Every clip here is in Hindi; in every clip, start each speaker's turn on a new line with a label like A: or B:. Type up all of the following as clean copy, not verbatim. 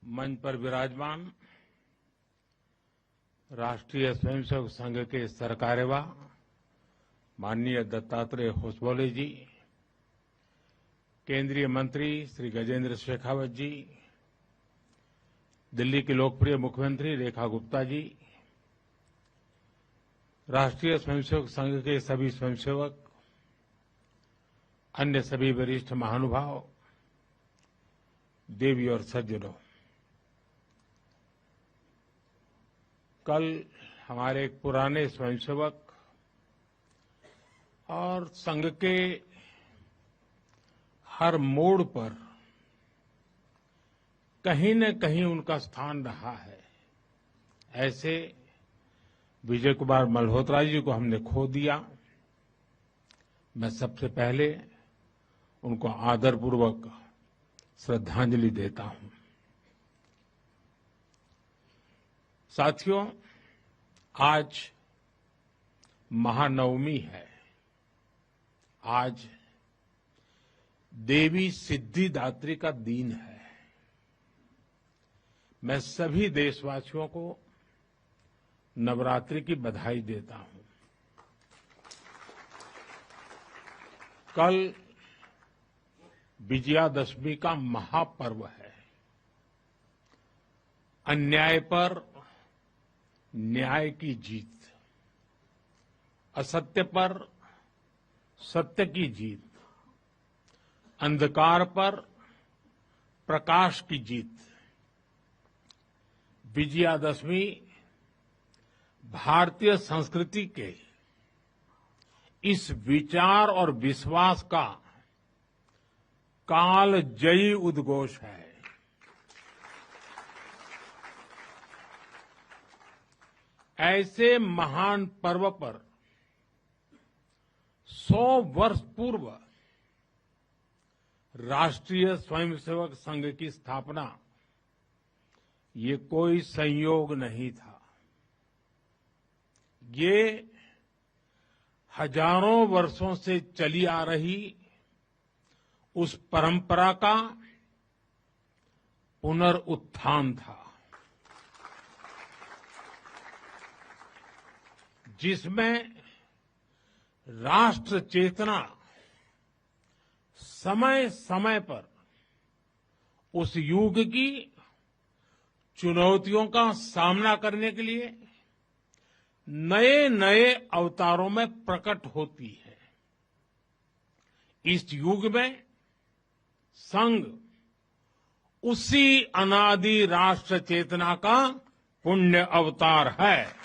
A: मंच पर विराजमान राष्ट्रीय स्वयंसेवक संघ के सरकार्यवाह माननीय दत्तात्रेय होसबोले जी, केंद्रीय मंत्री श्री गजेंद्र शेखावत जी, दिल्ली की लोकप्रिय मुख्यमंत्री रेखा गुप्ता जी, राष्ट्रीय स्वयंसेवक संघ के सभी स्वयंसेवक, अन्य सभी वरिष्ठ महानुभाव, देवी और सज्जनों, कल हमारे एक पुराने स्वयंसेवक और संघ के हर मोड़ पर कहीं न कहीं उनका स्थान रहा है, ऐसे विजय कुमार मल्होत्रा जी को हमने खो दिया। मैं सबसे पहले उनको आदरपूर्वक श्रद्धांजलि देता हूं। साथियों, आज महानवमी है। आज देवी सिद्धिदात्री का दिन है। मैं सभी देशवासियों को नवरात्रि की बधाई देता हूं। कल विजयादशमी का महापर्व है। अन्याय पर न्याय की जीत, असत्य पर सत्य की जीत, अंधकार पर प्रकाश की जीत। विजयादशमी भारतीय संस्कृति के इस विचार और विश्वास का कालजयी उद्घोष है। ऐसे महान पर्व पर 100 वर्ष पूर्व राष्ट्रीय स्वयंसेवक संघ की स्थापना, ये कोई संयोग नहीं था। ये हजारों वर्षों से चली आ रही उस परंपरा का पुनरुत्थान था, जिसमें राष्ट्र चेतना समय समय पर उस युग की चुनौतियों का सामना करने के लिए नए नए अवतारों में प्रकट होती है। इस युग में संघ उसी अनादि राष्ट्र चेतना का पुण्य अवतार है।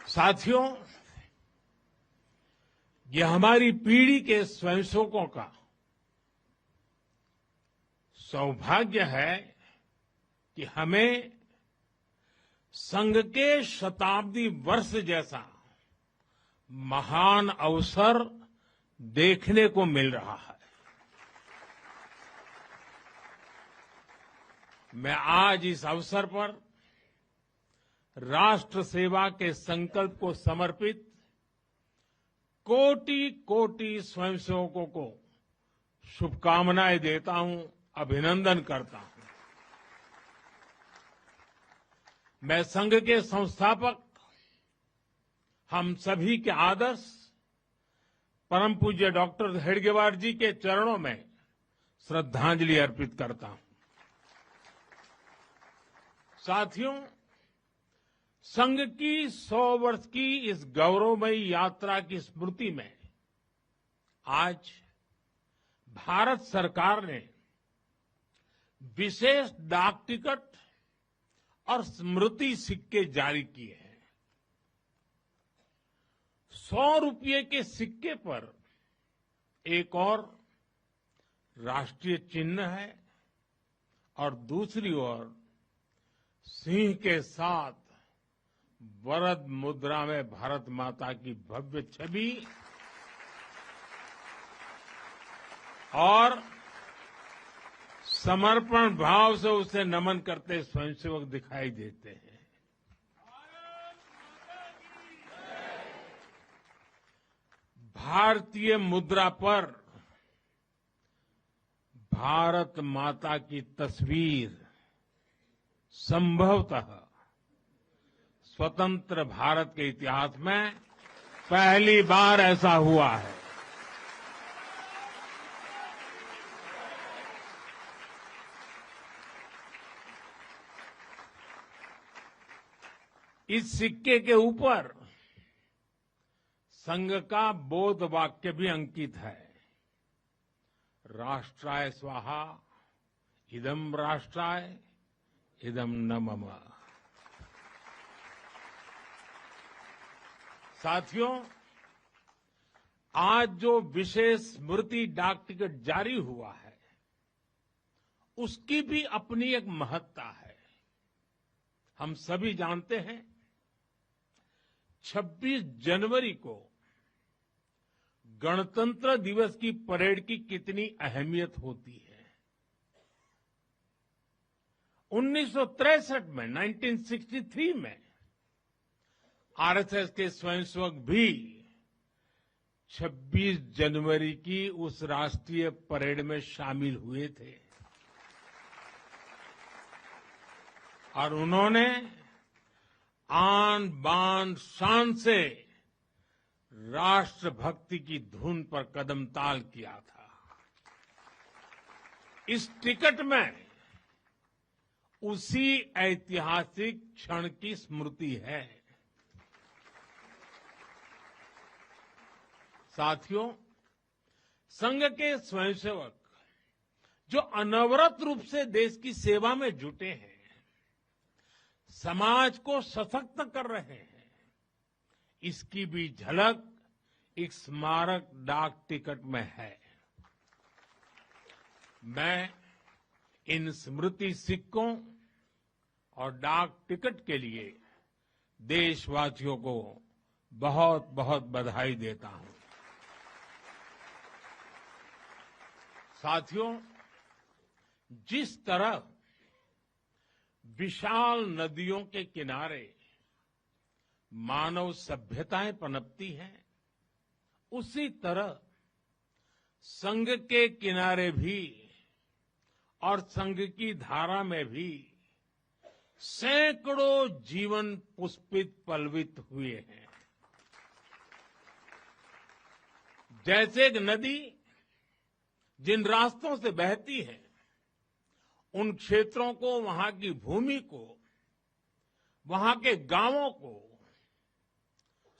A: साथियों, ये हमारी पीढ़ी के स्वयंसेवकों का सौभाग्य है कि हमें संघ के शताब्दी वर्ष जैसा महान अवसर देखने को मिल रहा है। मैं आज इस अवसर पर राष्ट्र सेवा के संकल्प को समर्पित कोटि कोटि स्वयंसेवकों को शुभकामनाएं देता हूं, अभिनंदन करता हूं। मैं संघ के संस्थापक हम सभी के आदर्श परम पूज्य डॉक्टर हेडगेवार जी के चरणों में श्रद्धांजलि अर्पित करता हूं। साथियों, संघ की 100 वर्ष की इस गौरवमयी यात्रा की स्मृति में आज भारत सरकार ने विशेष डाक टिकट और स्मृति सिक्के जारी किए हैं। 100 रुपये के सिक्के पर एक और राष्ट्रीय चिन्ह है और दूसरी ओर सिंह के साथ वरद मुद्रा में भारत माता की भव्य छवि और समर्पण भाव से उसे नमन करते स्वयंसेवक दिखाई देते हैं। भारतीय मुद्रा पर भारत माता की तस्वीर संभवतः स्वतंत्र भारत के इतिहास में पहली बार ऐसा हुआ है। इस सिक्के के ऊपर संघ का बोध वाक्य भी अंकित है। राष्ट्राय स्वाहा इदम राष्ट्राय इदम न मम। साथियों, आज जो विशेष स्मृति डाक टिकट जारी हुआ है, उसकी भी अपनी एक महत्ता है। हम सभी जानते हैं 26 जनवरी को गणतंत्र दिवस की परेड की कितनी अहमियत होती है। 1963 में 1963 में आरएसएस के स्वयंसेवक भी 26 जनवरी की उस राष्ट्रीय परेड में शामिल हुए थे और उन्होंने आन बान शान से राष्ट्रभक्ति की धुन पर कदम ताल किया था। इस टिकट में उसी ऐतिहासिक क्षण की स्मृति है। साथियों, संघ के स्वयंसेवक जो अनवरत रूप से देश की सेवा में जुटे हैं, समाज को सशक्त कर रहे हैं, इसकी भी झलक एक स्मारक डाक टिकट में है। मैं इन स्मृति सिक्कों और डाक टिकट के लिए देशवासियों को बहुत बहुत बधाई देता हूं। साथियों, जिस तरह विशाल नदियों के किनारे मानव सभ्यताएं पनपती हैं, उसी तरह संघ के किनारे भी और संघ की धारा में भी सैकड़ों जीवन पुष्पित पल्वित हुए हैं। जैसे एक नदी जिन रास्तों से बहती है, उन क्षेत्रों को, वहां की भूमि को, वहां के गांवों को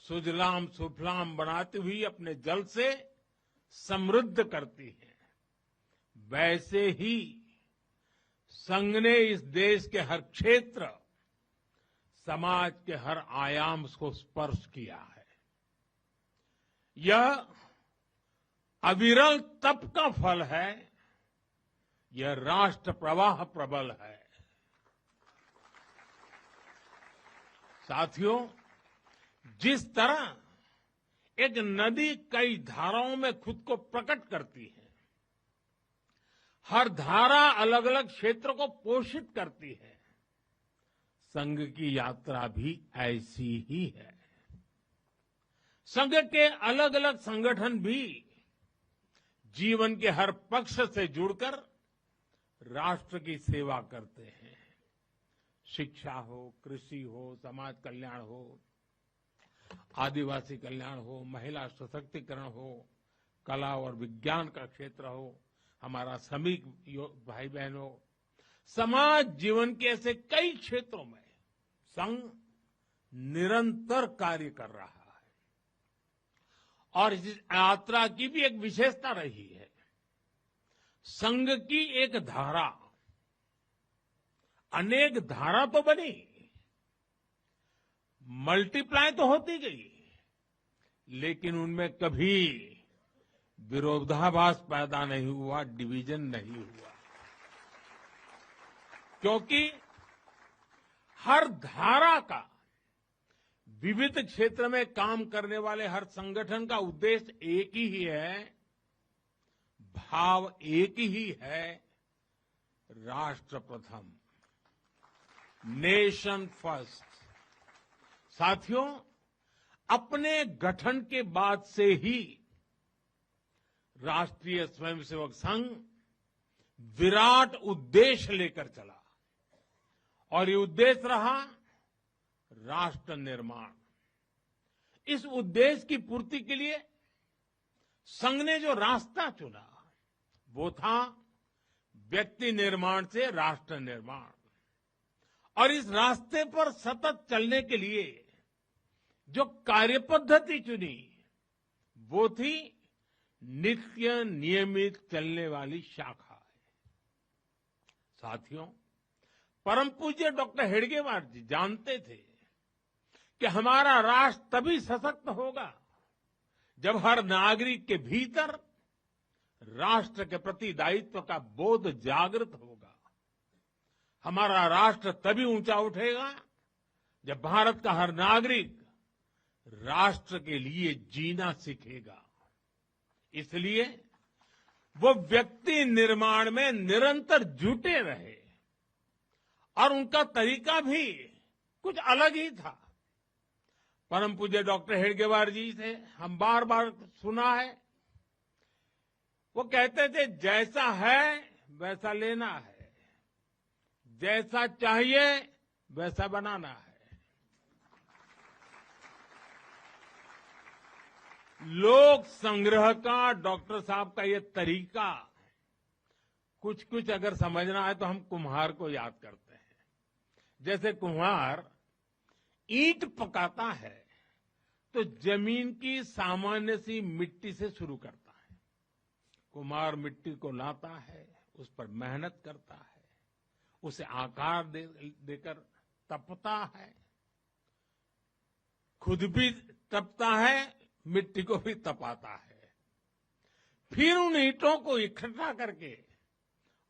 A: सुजलाम सुफलाम बनाती हुई अपने जल से समृद्ध करती है, वैसे ही संघ ने इस देश के हर क्षेत्र, समाज के हर आयाम को स्पर्श किया है। यह अविरल तप का फल है, यह राष्ट्र प्रवाह प्रबल है। साथियों, जिस तरह एक नदी कई धाराओं में खुद को प्रकट करती है, हर धारा अलग अलग क्षेत्र को पोषित करती है, संघ की यात्रा भी ऐसी ही है। संघ के अलग अलग संगठन भी जीवन के हर पक्ष से जुड़कर राष्ट्र की सेवा करते हैं। शिक्षा हो, कृषि हो, समाज कल्याण हो, आदिवासी कल्याण हो, महिला सशक्तिकरण हो, कला और विज्ञान का क्षेत्र हो, हमारा श्रमिक भाई बहनों, समाज जीवन के ऐसे कई क्षेत्रों में संघ निरंतर कार्य कर रहा है। और इस यात्रा की भी एक विशेषता रही है। संघ की एक धारा अनेक धारा तो बनी, मल्टीप्लाई तो होती गई, लेकिन उनमें कभी विरोधाभास पैदा नहीं हुआ, डिवीजन नहीं हुआ, क्योंकि हर धारा का, विविध क्षेत्र में काम करने वाले हर संगठन का उद्देश्य एक ही है, भाव एक ही है, राष्ट्र प्रथम, नेशन फर्स्ट। साथियों, अपने गठन के बाद से ही राष्ट्रीय स्वयंसेवक संघ विराट उद्देश्य लेकर चला और ये उद्देश्य रहा राष्ट्र निर्माण। इस उद्देश्य की पूर्ति के लिए संघ ने जो रास्ता चुना वो था व्यक्ति निर्माण से राष्ट्र निर्माण। और इस रास्ते पर सतत चलने के लिए जो कार्यपद्धति चुनी वो थी नित्य नियमित चलने वाली शाखा। साथियों, परम पूज्य डॉक्टर हेडगेवार जी जानते थे कि हमारा राष्ट्र तभी सशक्त होगा जब हर नागरिक के भीतर राष्ट्र के प्रति दायित्व का बोध जागृत होगा। हमारा राष्ट्र तभी ऊंचा उठेगा जब भारत का हर नागरिक राष्ट्र के लिए जीना सीखेगा। इसलिए वो व्यक्ति निर्माण में निरंतर जुटे रहे और उनका तरीका भी कुछ अलग ही था। परम पूज्य डॉक्टर हेडगेवार जी से हम बार बार सुना है, वो कहते थे जैसा है वैसा लेना है, जैसा चाहिए वैसा बनाना है। लोक संग्रह का डॉक्टर साहब का ये तरीका कुछ कुछ अगर समझना है तो हम कुम्हार को याद करते हैं। जैसे कुम्हार ईंट पकाता है तो जमीन की सामान्य सी मिट्टी से शुरू करता है। कुम्हार मिट्टी को लाता है, उस पर मेहनत करता है, उसे आकार देकर तपता है, खुद भी तपता है, मिट्टी को भी तपाता है, फिर उन ईंटों को इकट्ठा करके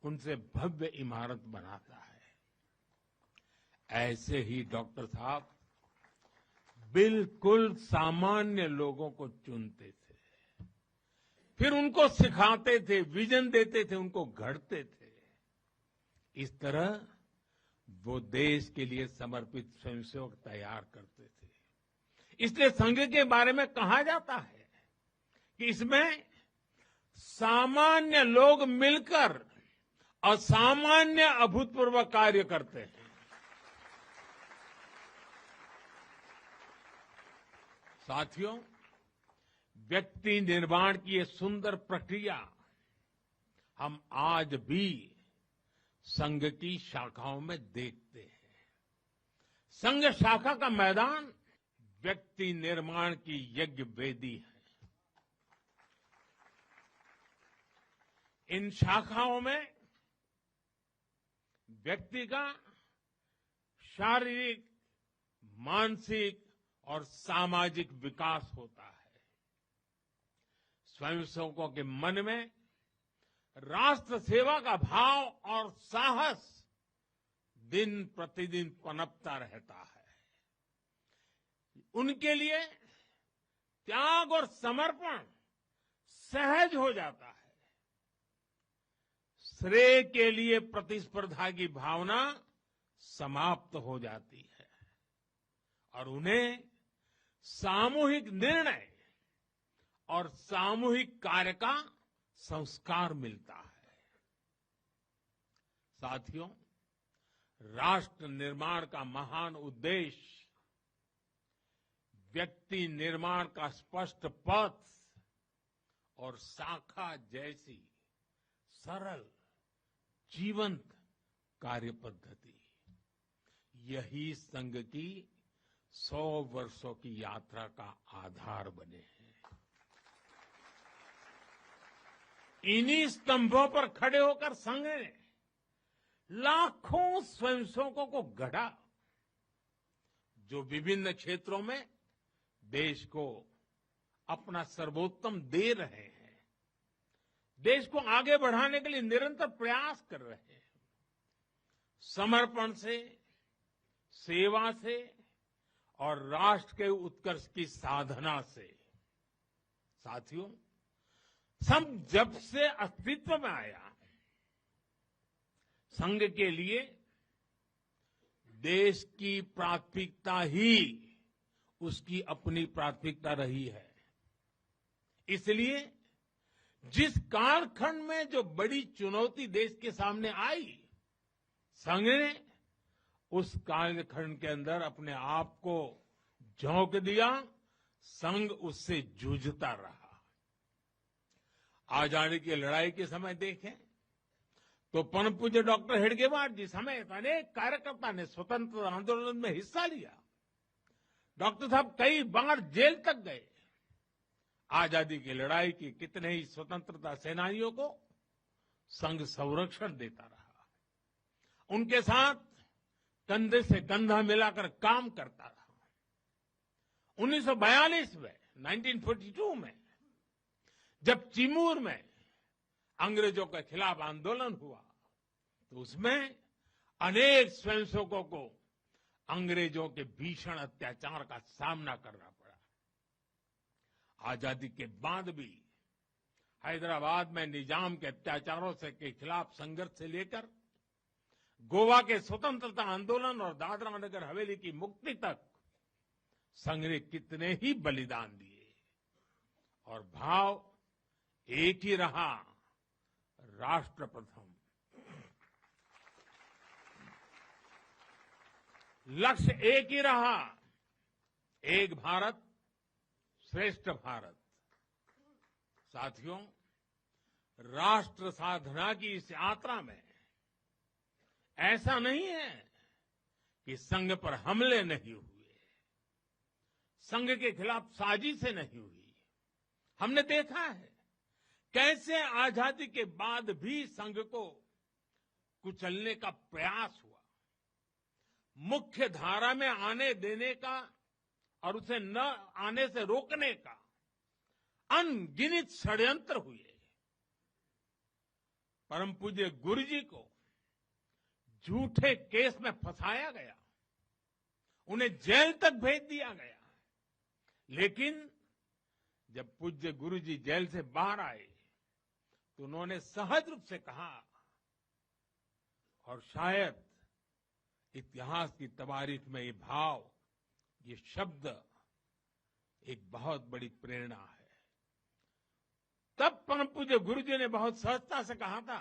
A: उनसे भव्य इमारत बनाता है। ऐसे ही डॉक्टर साहब बिल्कुल सामान्य लोगों को चुनते थे, फिर उनको सिखाते थे, विजन देते थे, उनको गढ़ते थे। इस तरह वो देश के लिए समर्पित स्वयंसेवक तैयार करते थे। इसलिए संघ के बारे में कहा जाता है कि इसमें सामान्य लोग मिलकर असामान्य अभूतपूर्व कार्य करते हैं। साथियों, व्यक्ति निर्माण की ये सुंदर प्रक्रिया हम आज भी संघ की शाखाओं में देखते हैं। संघ शाखा का मैदान व्यक्ति निर्माण की यज्ञ वेदी है। इन शाखाओं में व्यक्ति का शारीरिक, मानसिक और सामाजिक विकास होता है। स्वयंसेवकों के मन में राष्ट्र सेवा का भाव और साहस दिन प्रतिदिन पनपता रहता है। उनके लिए त्याग और समर्पण सहज हो जाता है। श्रेय के लिए प्रतिस्पर्धा की भावना समाप्त हो जाती है और उन्हें सामूहिक निर्णय और सामूहिक कार्य का संस्कार मिलता है। साथियों, राष्ट्र निर्माण का महान उद्देश्य व्यक्ति निर्माण का स्पष्ट पथ और शाखा जैसी सरल जीवंत कार्य पद्धति, यही संघ की 100 वर्षों की यात्रा का आधार बने हैं। इन्हीं स्तंभों पर खड़े होकर संघ ने लाखों स्वयंसेवकों को गढ़ा, जो विभिन्न क्षेत्रों में देश को अपना सर्वोत्तम दे रहे हैं, देश को आगे बढ़ाने के लिए निरंतर प्रयास कर रहे हैं। समर्पण से, सेवा से और राष्ट्र के उत्कर्ष की साधना से। साथियों, जब से अस्तित्व में आया, संघ के लिए देश की प्राथमिकता ही उसकी अपनी प्राथमिकता रही है। इसलिए जिस कालखंड में जो बड़ी चुनौती देश के सामने आई, संघ ने उस कालखंड के अंदर अपने आप को झोंक दिया। संघ उससे जूझता रहा। आजादी की लड़ाई के समय देखें तो परम पूज्य डॉक्टर हेडगेवार जी समेत अनेक कार्यकर्ता ने स्वतंत्रता आंदोलन में हिस्सा लिया। डॉक्टर साहब कई बार जेल तक गए। आजादी की लड़ाई की कितने ही स्वतंत्रता सेनानियों को संघ संरक्षण देता रहा, उनके साथ कंधे से कंधा मिलाकर काम करता रहा। 1942 में 1942 में जब चिमूर में अंग्रेजों के खिलाफ आंदोलन हुआ तो उसमें अनेक स्वयंसेवकों को अंग्रेजों के भीषण अत्याचार का सामना करना पड़ा। आजादी के बाद भी हैदराबाद में निजाम के अत्याचारों के खिलाफ संघर्ष से लेकर गोवा के स्वतंत्रता आंदोलन और दादरा नगर हवेली की मुक्ति तक संघ ने कितने ही बलिदान दिए और भाव एक ही रहा, राष्ट्र प्रथम। लक्ष्य एक ही रहा, एक भारत श्रेष्ठ भारत। साथियों, राष्ट्र साधना की इस यात्रा में ऐसा नहीं है कि संघ पर हमले नहीं हुए, संघ के खिलाफ साजिशें नहीं हुई। हमने देखा है कैसे आजादी के बाद भी संघ को कुचलने का प्रयास हुआ, मुख्य धारा में आने देने का और उसे न आने से रोकने का अनगिनत षड्यंत्र हुए। परम पूज्य गुरु जी को झूठे केस में फंसाया गया, उन्हें जेल तक भेज दिया गया। लेकिन जब पूज्य गुरु जी जेल से बाहर आए तो उन्होंने सहज रूप से कहा, और शायद इतिहास की तवारीख में ये भाव, ये शब्द एक बहुत बड़ी प्रेरणा है। तब परम पूज्य गुरु जी ने बहुत सहजता से कहा था,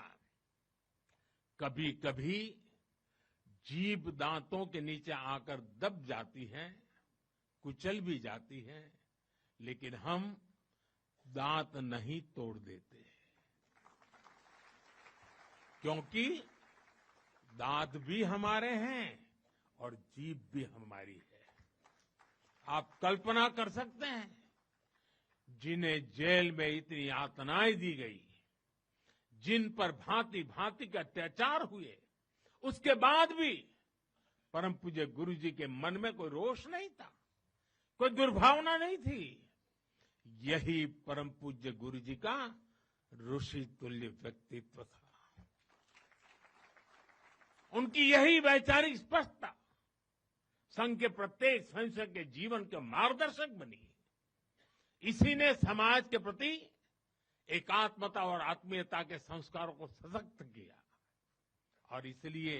A: कभी कभी जीभ दांतों के नीचे आकर दब जाती है, कुचल भी जाती है, लेकिन हम दांत नहीं तोड़ देते, क्योंकि दांत भी हमारे हैं और जीभ भी हमारी है। आप कल्पना कर सकते हैं, जिन्हें जेल में इतनी यातनाएं दी गई, जिन पर भांति भांति के अत्याचार हुए, उसके बाद भी परम पूज्य गुरु जी के मन में कोई रोष नहीं था, कोई दुर्भावना नहीं थी। यही परम पूज्य गुरु जी का ऋषि तुल्य व्यक्तित्व था। उनकी यही वैचारिक स्पष्टता संघ के प्रत्येक स्वयंसेवक के जीवन के मार्गदर्शक बनी। इसी ने समाज के प्रति एकात्मता और आत्मीयता के संस्कारों को सशक्त किया। और इसलिए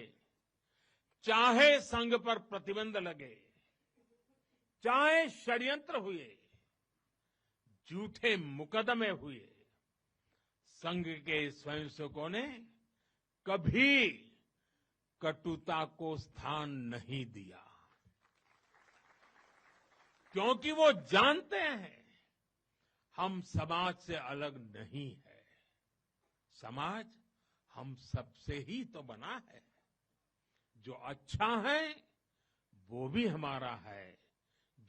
A: चाहे संघ पर प्रतिबंध लगे, चाहे षड्यंत्र हुए, झूठे मुकदमे हुए, संघ के स्वयंसेवकों ने कभी कटुता को स्थान नहीं दिया, क्योंकि वो जानते हैं हम समाज से अलग नहीं है। समाज हम सबसे ही तो बना है। जो अच्छा है वो भी हमारा है,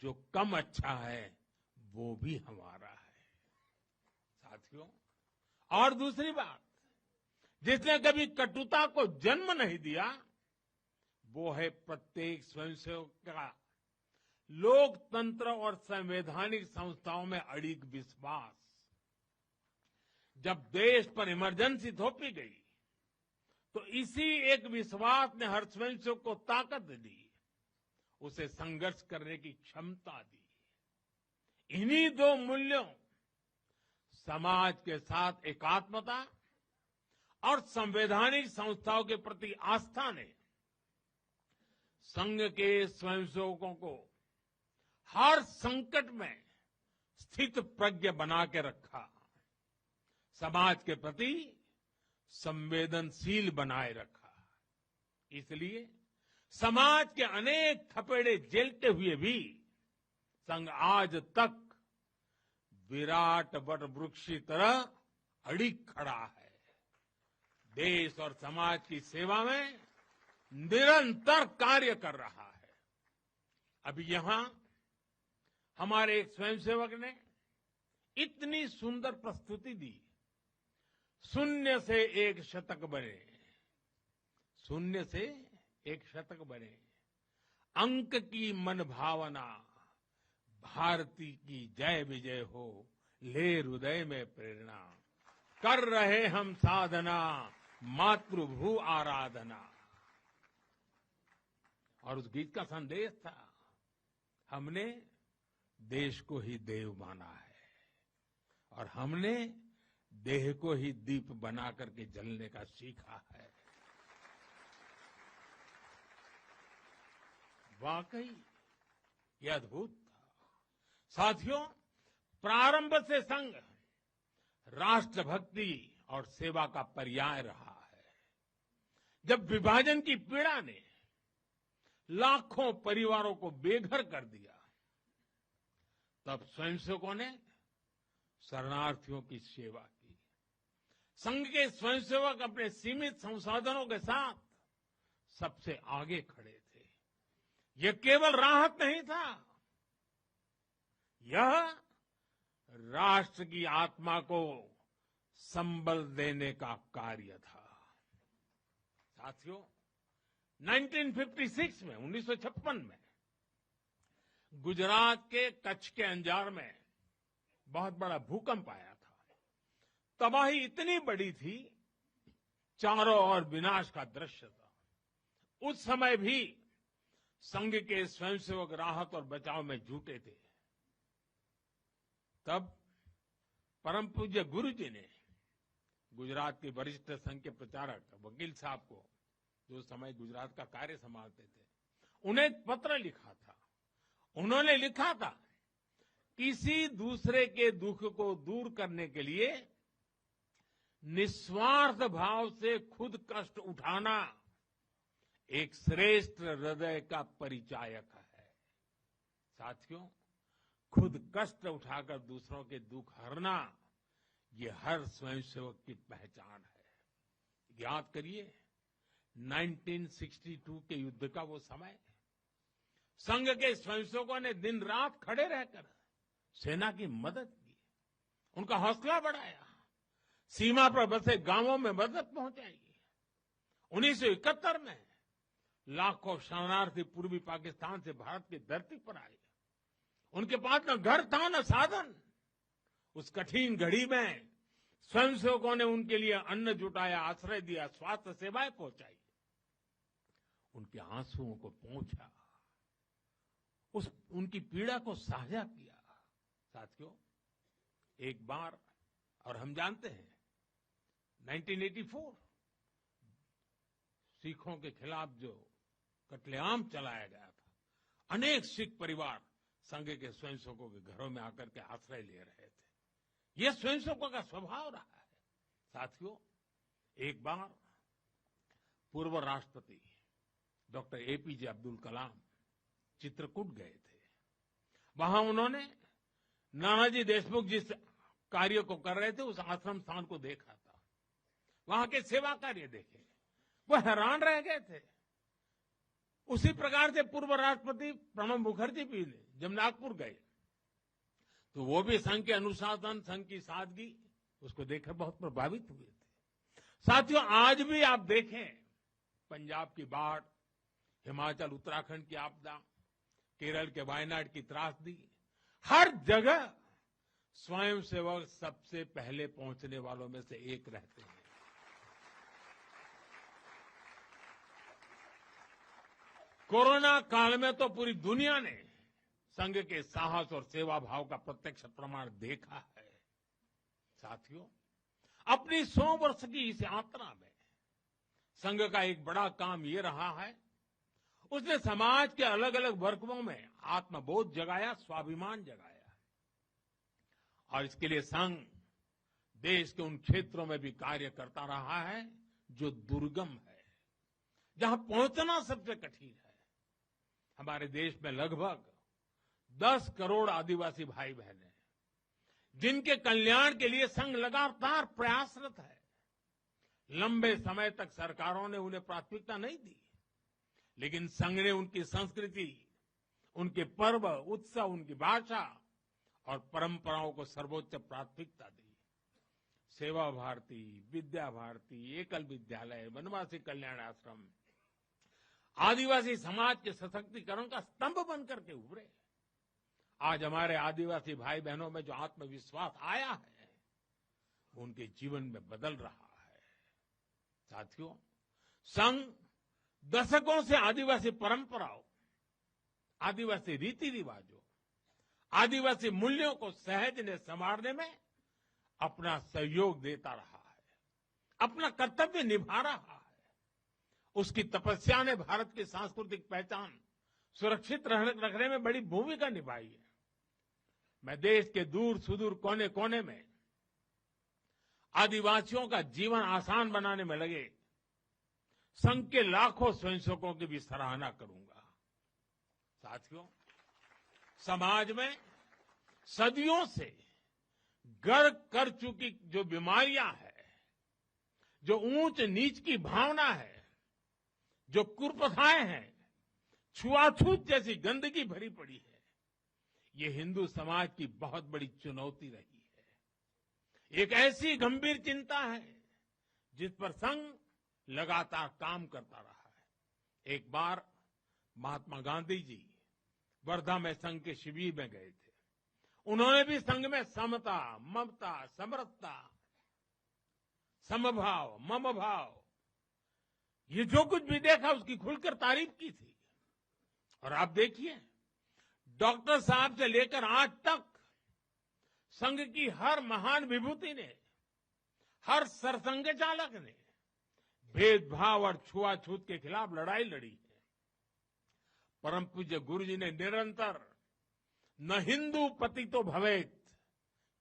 A: जो कम अच्छा है वो भी हमारा है। साथियों, और दूसरी बात, जिसने कभी कटुता को जन्म नहीं दिया, वो है प्रत्येक स्वयंसेवक का लोकतंत्र और संवैधानिक संस्थाओं में अडिग विश्वास। जब देश पर इमरजेंसी थोपी गई तो इसी एक विश्वास ने हर स्वयंसेवक को ताकत दी, उसे संघर्ष करने की क्षमता दी। इन्हीं दो मूल्यों, समाज के साथ एकात्मता और संवैधानिक संस्थाओं के प्रति आस्था ने संघ के स्वयंसेवकों को हर संकट में स्थित प्रज्ञ बना के रखा। समाज के प्रति संवेदनशील बनाए रखा। इसलिए समाज के अनेक थपेड़े झेलते हुए भी संघ आज तक विराट वट वृक्ष की तरह अडिग खड़ा है। देश और समाज की सेवा में निरंतर कार्य कर रहा है। अभी यहां हमारे एक स्वयंसेवक ने इतनी सुंदर प्रस्तुति दी, शून्य से एक शतक बने, शून्य से एक शतक बने, अंक की मन भावना, भारती की जय विजय हो, ले हृदय में प्रेरणा, कर रहे हम साधना, मातृभू आराधना। और उस गीत का संदेश था, हमने देश को ही देव माना है और हमने देह को ही दीप बना करके जलने का सीखा है। वाकई ये अद्भुत था। साथियों, प्रारंभ से संघ राष्ट्रभक्ति और सेवा का पर्याय रहा है। जब विभाजन की पीड़ा ने लाखों परिवारों को बेघर कर दिया, तब स्वयंसेवकों ने शरणार्थियों की सेवा की। संघ के स्वयंसेवक अपने सीमित संसाधनों के साथ सबसे आगे खड़े थे। यह केवल राहत नहीं था, यह राष्ट्र की आत्मा को संबल देने का कार्य था। साथियों, 1956 में 1956 में गुजरात के कच्छ के अंजार में बहुत बड़ा भूकंप आया था। तबाही इतनी बड़ी थी, चारों ओर विनाश का दृश्य था। उस समय भी संघ के स्वयंसेवक राहत और बचाव में जुटे थे। तब परम पूज्य गुरु जी ने गुजरात के वरिष्ठ संघ के प्रचारक वकील साहब को, जो उस समय गुजरात का कार्य संभालते थे, उन्हें एक पत्र लिखा था। उन्होंने लिखा था, किसी दूसरे के दुख को दूर करने के लिए निस्वार्थ भाव से खुद कष्ट उठाना एक श्रेष्ठ हृदय का परिचायक है। साथियों, खुद कष्ट उठाकर दूसरों के दुख हरना, ये हर स्वयंसेवक की पहचान है। याद करिए 1962 के युद्ध का वो समय, संघ के स्वयंसेवकों ने दिन रात खड़े रहकर सेना की मदद की, उनका हौसला बढ़ाया, सीमा पर बसे गांवों में मदद पहुंचाई। 1971 में लाखों शरणार्थी पूर्वी पाकिस्तान से भारत की धरती पर आए। उनके पास न घर था न साधन। उस कठिन घड़ी में स्वयंसेवकों ने उनके लिए अन्न जुटाया, आश्रय दिया, स्वास्थ्य सेवाएं पहुंचाई, उनके आंसुओं को पोंछा, उनकी पीड़ा को साझा किया। साथियों, एक बार, और हम जानते हैं 1984 सिखों के खिलाफ जो कत्लेआम चलाया गया था, अनेक सिख परिवार संघ के स्वयंसेवकों के घरों में आकर के आश्रय ले रहे थे। यह स्वयंसेवकों का स्वभाव रहा है। साथियों, एक बार पूर्व राष्ट्रपति डॉक्टर एपीजे अब्दुल कलाम चित्रकूट गए थे। वहां उन्होंने नानाजी देशमुख जिस कार्य को कर रहे थे, उस आश्रम स्थान को देखा था, वहां के सेवा कार्य देखे, वो हैरान रह गए थे। उसी प्रकार से पूर्व राष्ट्रपति प्रणब मुखर्जी भी जब नागपुर गए, तो वो भी संघ के अनुशासन, संघ की सादगी, उसको देखकर बहुत प्रभावित हुए थे। साथियों, आज भी आप देखें, पंजाब की बाढ़, हिमाचल उत्तराखंड की आपदा, केरल के वायनाड की त्रासदी, हर जगह स्वयंसेवक सबसे पहले पहुंचने वालों में से एक रहते हैं। कोरोना काल में तो पूरी दुनिया ने संघ के साहस और सेवा भाव का प्रत्यक्ष प्रमाण देखा है। साथियों, अपनी 100 वर्ष की इस यात्रा में संघ का एक बड़ा काम ये रहा है, उसने समाज के अलग अलग वर्गों में आत्मबोध जगाया, स्वाभिमान जगाया। और इसके लिए संघ देश के उन क्षेत्रों में भी कार्य करता रहा है जो दुर्गम है, जहां पहुंचना सबसे कठिन है। हमारे देश में लगभग 10 करोड़ आदिवासी भाई बहन हैं, जिनके कल्याण के लिए संघ लगातार प्रयासरत है। लंबे समय तक सरकारों ने उन्हें प्राथमिकता नहीं दी, लेकिन संघ ने उनकी संस्कृति, उनके पर्व, उत्सव, उनकी भाषा और परंपराओं को सर्वोच्च प्राथमिकता दी। सेवा भारती, विद्या भारती, एकल विद्यालय, वनवासी कल्याण आश्रम आदिवासी समाज के सशक्तिकरण का स्तंभ बनकर के उभरे। आज हमारे आदिवासी भाई बहनों में जो आत्मविश्वास आया है, उनके जीवन में बदल रहा है। साथियों, संघ दशकों से आदिवासी परंपराओं, आदिवासी रीति रिवाजों, आदिवासी मूल्यों को सहजने संवारने में अपना सहयोग देता रहा है, अपना कर्तव्य निभा रहा है। उसकी तपस्या ने भारत की सांस्कृतिक पहचान सुरक्षित रखने में बड़ी भूमिका निभाई है। मैं देश के दूर सुदूर कोने कोने में आदिवासियों का जीवन आसान बनाने में लगे संघ के लाखों स्वयंसेवकों की भी सराहना करूंगा। साथियों, समाज में सदियों से गर्क कर चुकी जो बीमारियां हैं, जो ऊंच नीच की भावना है, जो कुप्रथाएं हैं, छुआछूत जैसी गंदगी भरी पड़ी है, ये हिंदू समाज की बहुत बड़ी चुनौती रही है। एक ऐसी गंभीर चिंता है जिस पर संघ लगातार काम करता रहा है। एक बार महात्मा गांधी जी वर्धा में संघ के शिविर में गए थे। उन्होंने भी संघ में समता, ममता, समरसता, समभाव, मम भाव, ये जो कुछ भी देखा उसकी खुलकर तारीफ की थी। और आप देखिए, डॉक्टर साहब से लेकर आज तक संघ की हर महान विभूति ने, हर सरसंघ चालक ने भेदभाव और छुआछूत के खिलाफ लड़ाई लड़ी है। परम पूज्य गुरु जी ने निरंतर न हिंदू पतितो भवेत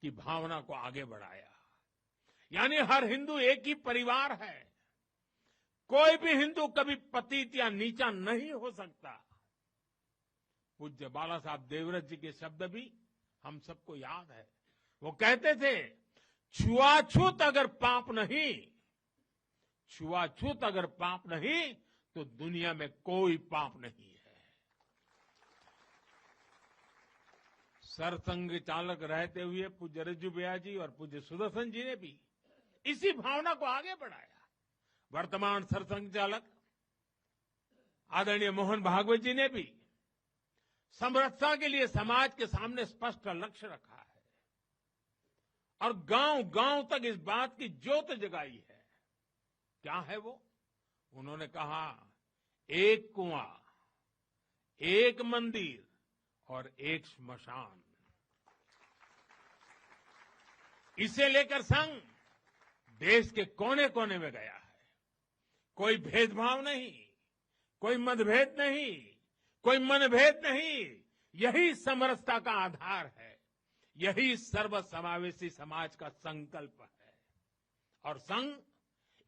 A: की भावना को आगे बढ़ाया। यानी हर हिंदू एक ही परिवार है, कोई भी हिंदू कभी पतित या नीचा नहीं हो सकता। पूज्य बाला साहब देवव्रत जी के शब्द भी हम सबको याद है। वो कहते थे, छुआछूत अगर पाप नहीं, छुआछूत अगर पाप नहीं तो दुनिया में कोई पाप नहीं है। सरसंघ चालक रहते हुए पूज्य रज्जू भैया जी और पूज्य सुदर्शन जी ने भी इसी भावना को आगे बढ़ाया। वर्तमान सरसंघ चालक आदरणीय मोहन भागवत जी ने भी समरसता के लिए समाज के सामने स्पष्ट लक्ष्य रखा है और गांव गांव तक इस बात की ज्योत जगाई है। क्या है वो? उन्होंने कहा, एक कुआं, एक मंदिर और एक श्मशान। इसे लेकर संघ देश के कोने कोने में गया है। कोई भेदभाव नहीं, कोई मतभेद नहीं, कोई मनभेद नहीं। यही समरसता का आधार है, यही सर्वसमावेशी समाज का संकल्प है। और संघ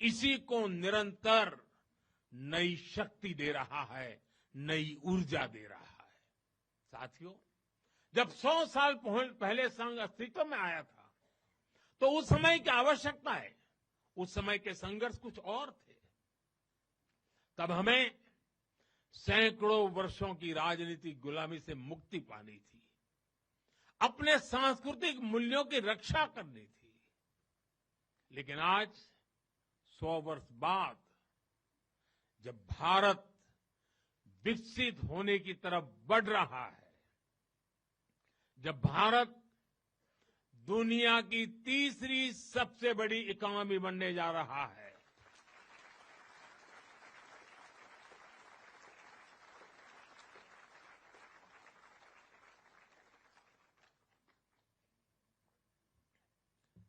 A: इसी को निरंतर नई शक्ति दे रहा है, नई ऊर्जा दे रहा है। साथियों, जब 100 साल पहले संघ अस्तित्व में आया था, तो उस समय की आवश्यकताएं, उस समय के संघर्ष कुछ और थे। तब हमें सैकड़ों वर्षों की राजनीतिक गुलामी से मुक्ति पानी थी, अपने सांस्कृतिक मूल्यों की रक्षा करनी थी। लेकिन आज 100 वर्ष बाद जब भारत विकसित होने की तरफ बढ़ रहा है, जब भारत दुनिया की तीसरी सबसे बड़ी इकोनॉमी बनने जा रहा है,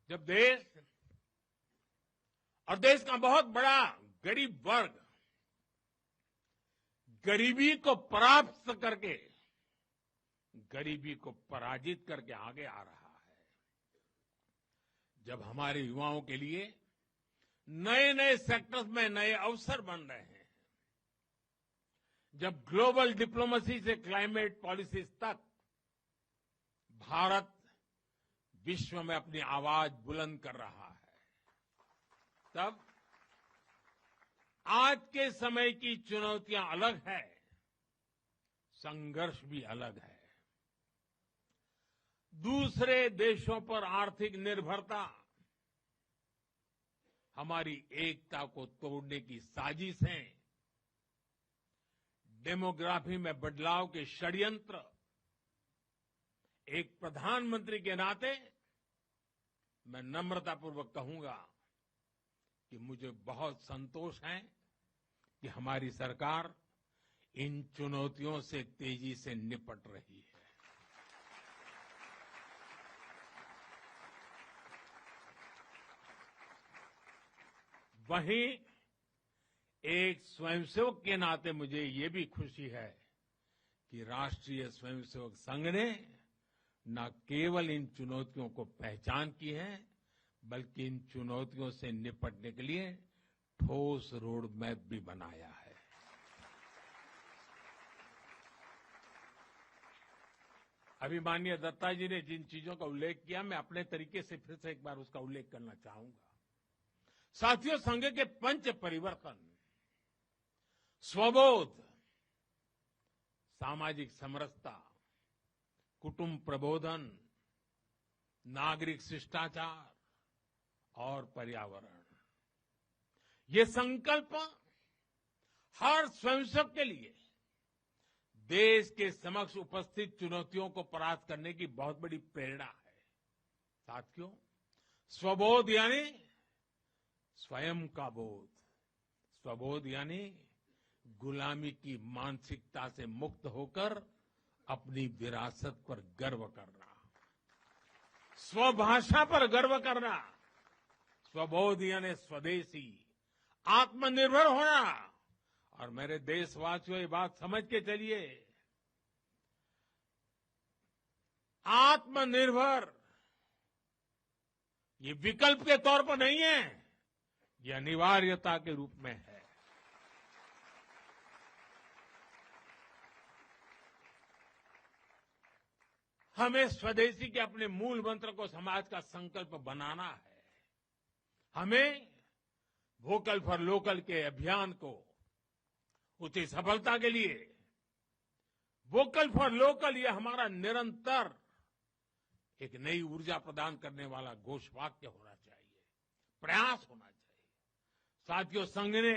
A: जब देश और देश का बहुत बड़ा गरीब वर्ग गरीबी को परास्त करके, गरीबी को पराजित करके आगे आ रहा है, जब हमारे युवाओं के लिए नए नए सेक्टर्स में नए अवसर बन रहे हैं, जब ग्लोबल डिप्लोमेसी से क्लाइमेट पॉलिसीज तक भारत विश्व में अपनी आवाज बुलंद कर रहा है, तब आज के समय की चुनौतियां अलग है, संघर्ष भी अलग है। दूसरे देशों पर आर्थिक निर्भरता हमारी एकता को तोड़ने की साजिशें, डेमोग्राफी में बदलाव के षड्यंत्र, एक प्रधानमंत्री के नाते मैं नम्रतापूर्वक कहूंगा कि मुझे बहुत संतोष है कि हमारी सरकार इन चुनौतियों से तेजी से निपट रही है। वहीं एक स्वयंसेवक के नाते मुझे ये भी खुशी है कि राष्ट्रीय स्वयंसेवक संघ ने न केवल इन चुनौतियों को पहचान की है, बल्कि इन चुनौतियों से निपटने के लिए ठोस रोड मैप भी बनाया है। अभी माननीय दत्ता जी ने जिन चीजों का उल्लेख किया, मैं अपने तरीके से फिर से एक बार उसका उल्लेख करना चाहूंगा। साथियों, संघ के पंच परिवर्तन, स्वबोध, सामाजिक समरसता, कुटुंब प्रबोधन, नागरिक शिष्टाचार और पर्यावरण, ये संकल्प हर स्वयंसेवक के लिए देश के समक्ष उपस्थित चुनौतियों को परास्त करने की बहुत बड़ी प्रेरणा है। साथियों, स्वबोध यानी स्वयं का बोध, स्वबोध यानी गुलामी की मानसिकता से मुक्त होकर अपनी विरासत पर गर्व करना, स्वभाषा पर गर्व करना। स्वबोध यानी स्वदेशी, आत्मनिर्भर होना। और मेरे देशवासियों, ये बात समझ के चलिए, आत्मनिर्भर ये विकल्प के तौर पर नहीं है, ये अनिवार्यता के रूप में है। हमें स्वदेशी के अपने मूल मंत्र को समाज का संकल्प बनाना है। हमें वोकल फॉर लोकल के अभियान को उसकी सफलता के लिए वोकल फॉर लोकल ये हमारा निरंतर एक नई ऊर्जा प्रदान करने वाला घोषवाक्य होना चाहिए, प्रयास होना चाहिए। साथियों, संघ ने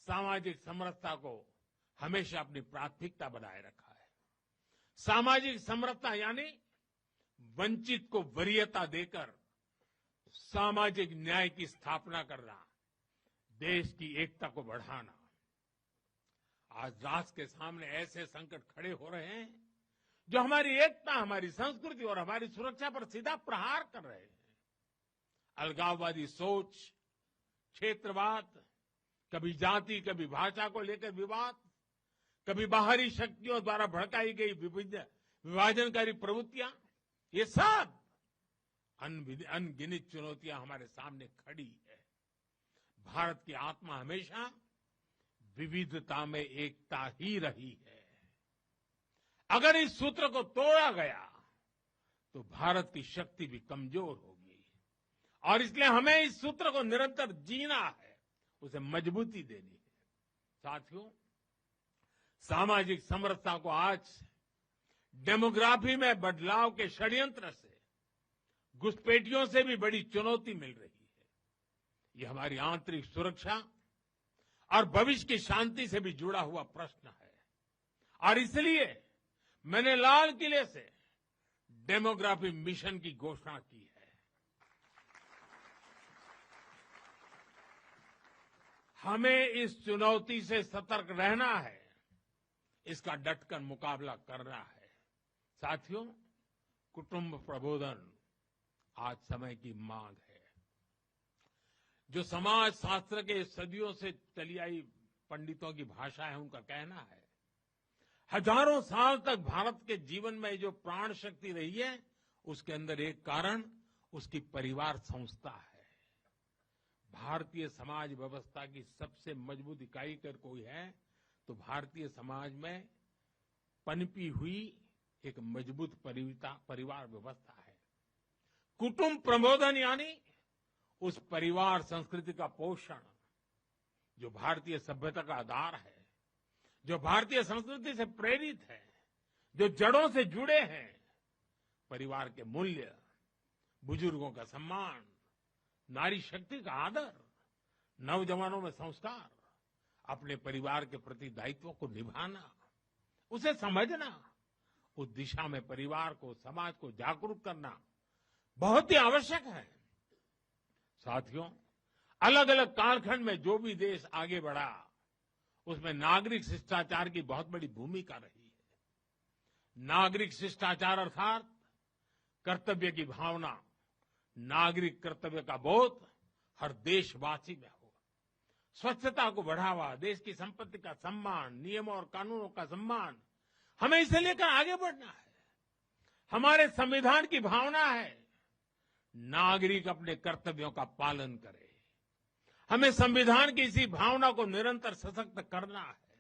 A: सामाजिक समरसता को हमेशा अपनी प्राथमिकता बनाए रखा है। सामाजिक समरसता यानी वंचित को वरीयता देकर सामाजिक न्याय की स्थापना करना, देश की एकता को बढ़ाना। आज राष्ट्र के सामने ऐसे संकट खड़े हो रहे हैं जो हमारी एकता, हमारी संस्कृति और हमारी सुरक्षा पर सीधा प्रहार कर रहे हैं। अलगाववादी सोच, क्षेत्रवाद, कभी जाति, कभी भाषा को लेकर विवाद, कभी बाहरी शक्तियों द्वारा भड़काई गई विभाजनकारी प्रवृत्तियां, ये सब अनगिनत चुनौतियां हमारे सामने खड़ी है। भारत की आत्मा हमेशा विविधता में एकता ही रही है। अगर इस सूत्र को तोड़ा गया तो भारत की शक्ति भी कमजोर होगी, और इसलिए हमें इस सूत्र को निरंतर जीना है, उसे मजबूती देनी है। साथियों, सामाजिक समरसता को आज डेमोग्राफी में बदलाव के षड्यंत्र से, घुसपैठियों से भी बड़ी चुनौती मिल रही है। ये हमारी आंतरिक सुरक्षा और भविष्य की शांति से भी जुड़ा हुआ प्रश्न है, और इसलिए मैंने लाल किले से डेमोग्राफी मिशन की घोषणा की है। हमें इस चुनौती से सतर्क रहना है, इसका डटकर मुकाबला करना है। साथियों, कुटुंब प्रबोधन आज समय की मांग है। जो समाज शास्त्र के सदियों से चली आई पंडितों की भाषा है, उनका कहना है, हजारों साल तक भारत के जीवन में जो प्राण शक्ति रही है, उसके अंदर एक कारण उसकी परिवार संस्था है। भारतीय समाज व्यवस्था की सबसे मजबूत इकाई अगर कोई है तो भारतीय समाज में पनपी हुई एक मजबूत परिवार व्यवस्था है। कुटुंब प्रबोधन यानी उस परिवार संस्कृति का पोषण जो भारतीय सभ्यता का आधार है, जो भारतीय संस्कृति से प्रेरित है, जो जड़ों से जुड़े हैं। परिवार के मूल्य, बुजुर्गों का सम्मान, नारी शक्ति का आदर, नौजवानों में संस्कार, अपने परिवार के प्रति दायित्वों को निभाना, उसे समझना, उस दिशा में परिवार को, समाज को जागरूक करना बहुत ही आवश्यक है। साथियों, अलग अलग कालखंड में जो भी देश आगे बढ़ा उसमें नागरिक शिष्टाचार की बहुत बड़ी भूमिका रही है। नागरिक शिष्टाचार अर्थात कर्तव्य की भावना, नागरिक कर्तव्य का बोध हर देशवासी में हो। स्वच्छता को बढ़ावा, देश की संपत्ति का सम्मान, नियमों और कानूनों का सम्मान, हमें इसे लेकर आगे बढ़ना है। हमारे संविधान की भावना है नागरिक अपने कर्तव्यों का पालन करे। हमें संविधान की इसी भावना को निरंतर सशक्त करना है।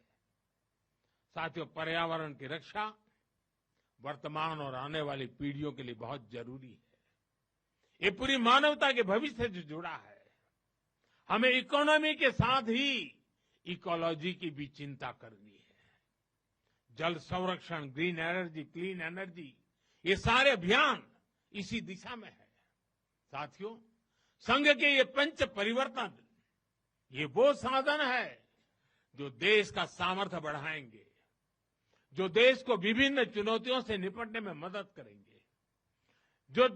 A: साथियों, पर्यावरण की रक्षा वर्तमान और आने वाली पीढ़ियों के लिए बहुत जरूरी है। ये पूरी मानवता के भविष्य से जुड़ा है। हमें इकोनॉमी के साथ ही इकोलॉजी की भी चिंता करनी है। जल संरक्षण, ग्रीन एनर्जी, क्लीन एनर्जी, ये सारे अभियान इसी दिशा में है। साथियों, संघ के ये पंच परिवर्तन, ये वो साधन है जो देश का सामर्थ्य बढ़ाएंगे, जो देश को विभिन्न चुनौतियों से निपटने में मदद करेंगे, जो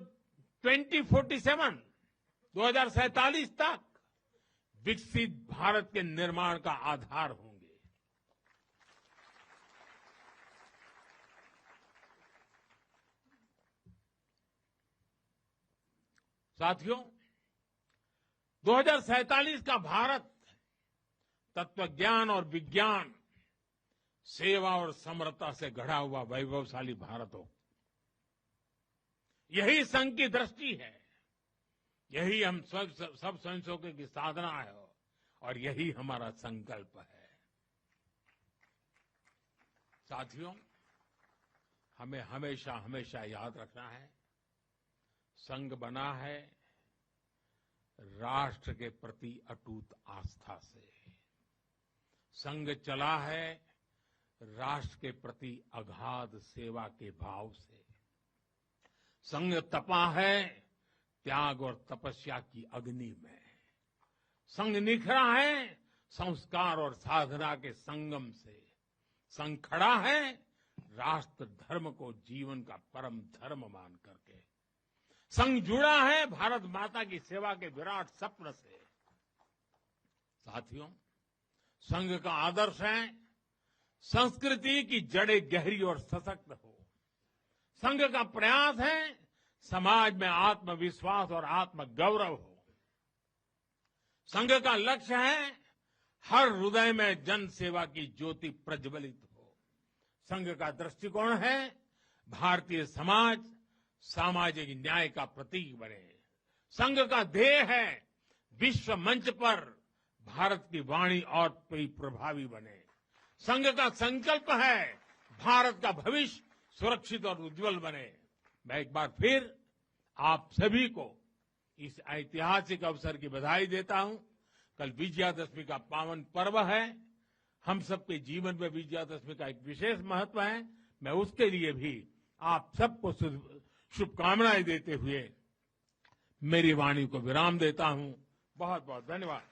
A: 2047 तक विकसित भारत के निर्माण का आधार होंगे। साथियों, 2047 का भारत तत्वज्ञान और विज्ञान, सेवा और समरसता से गढ़ा हुआ वैभवशाली भारत हो। यही संघ की दृष्टि है, यही हम सब संशोधन की साधना है और यही हमारा संकल्प है। साथियों, हमें हमेशा हमेशा याद रखना है, संघ बना है राष्ट्र के प्रति अटूट आस्था से। संघ चला है राष्ट्र के प्रति अगाध सेवा के भाव से। संघ तपा है त्याग और तपस्या की अग्नि में। संघ निखरा है संस्कार और साधना के संगम से। संघ खड़ा है राष्ट्र धर्म को जीवन का परम धर्म मान करके। संघ जुड़ा है भारत माता की सेवा के विराट स्वप्न से। साथियों, संघ का आदर्श है संस्कृति की जड़ें गहरी और सशक्त हो। संघ का प्रयास है समाज में आत्मविश्वास और आत्मगौरव हो। संघ का लक्ष्य है हर हृदय में जन सेवा की ज्योति प्रज्वलित हो। संघ का दृष्टिकोण है भारतीय समाज सामाजिक न्याय का प्रतीक बने। संघ का ध्येय है विश्व मंच पर भारत की वाणी और प्रभावी बने। संघ का संकल्प है भारत का भविष्य सुरक्षित और उज्जवल बने। मैं एक बार फिर आप सभी को इस ऐतिहासिक अवसर की बधाई देता हूं। कल विजयादशमी का पावन पर्व है। हम सबके जीवन में विजयादशमी का एक विशेष महत्व है। मैं उसके लिए भी आप सबको शुभकामनाएं देते हुए मेरी वाणी को विराम देता हूं। बहुत बहुत धन्यवाद।